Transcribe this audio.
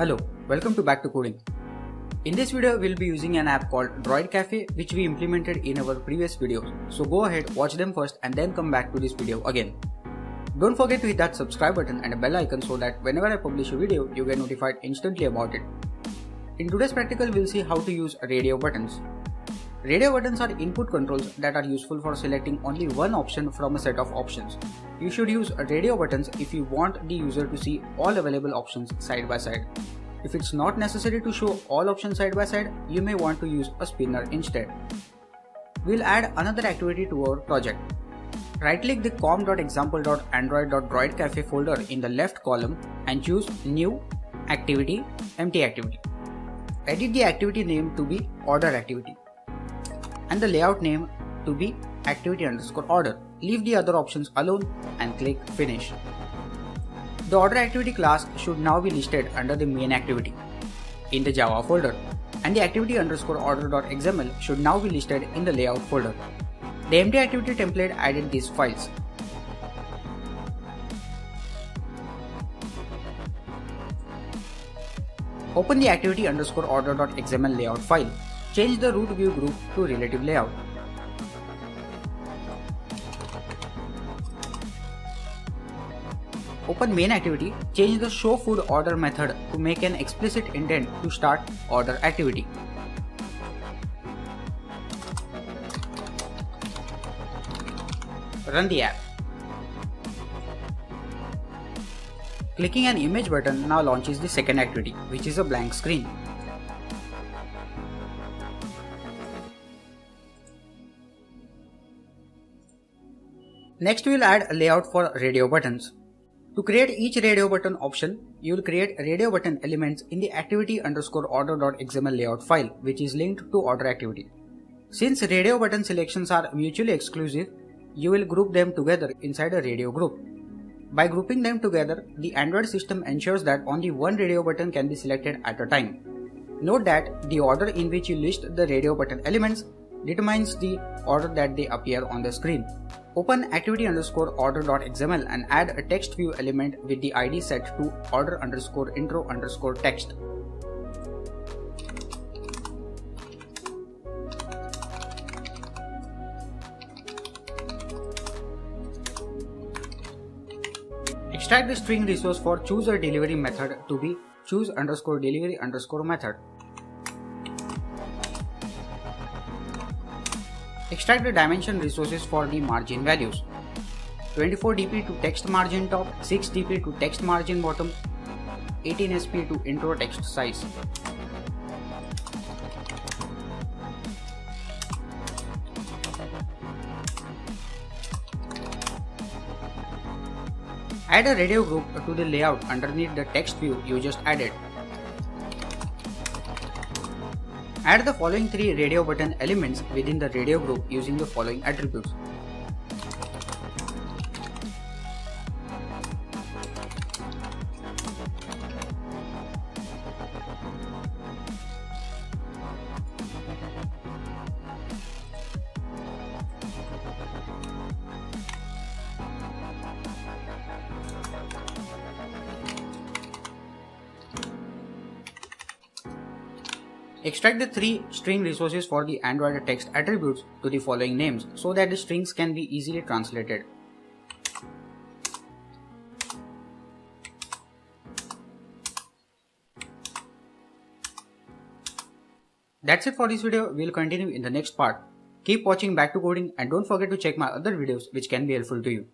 Hello, welcome to Back to Coding. In this video, we'll be using an app called Droid Cafe which we implemented in our previous videos. So go ahead, watch them first and then come back to this video again. Don't forget to hit that subscribe button and a bell icon so that whenever I publish a video, you get notified instantly about it. In today's practical, we'll see how to use radio buttons. Radio buttons are input controls that are useful for selecting only one option from a set of options. You should use radio buttons if you want the user to see all available options side by side. If it's not necessary to show all options side by side, you may want to use a spinner instead. We'll add another activity to our project. Right-click the com.example.android.droidcafe folder in the left column and choose New, Activity, Empty Activity. Edit the activity name to be Order Activity and the layout name to be activity_order. Leave the other options alone and click Finish. The order activity class should now be listed under the main activity in the Java folder, and the activity_order.xml should now be listed in the layout folder. The empty activity template added these files. Open the activity_order.xml layout file. Change the root view group to relative layout. Open main activity, change the show food order method to make an explicit intent to start order activity. Run the app. Clicking an image button now launches the second activity, which is a blank screen. Next, we will add a layout for radio buttons. To create each radio button option, you will create radio button elements in the activity_order.xml layout file, which is linked to order activity. Since radio button selections are mutually exclusive, you will group them together inside a radio group. By grouping them together, the Android system ensures that only one radio button can be selected at a time. Note that the order in which you list the radio button elements determines the order that they appear on the screen. Open activity_order.xml and add a text view element with the ID set to order_intro_text. Extract the string resource for choose_delivery method to be choose_delivery_method. Extract the dimension resources for the margin values. 24 dp to text margin top, 6 dp to text margin bottom, 18 sp to intro text size. Add a radio group to the layout underneath the text view you just added. Add the following three radio button elements within the radio group using the following attributes. Extract the three string resources for the Android text attributes to the following names so that the strings can be easily translated. That's it for this video. We'll continue in the next part. Keep watching Back to Coding and don't forget to check my other videos which can be helpful to you.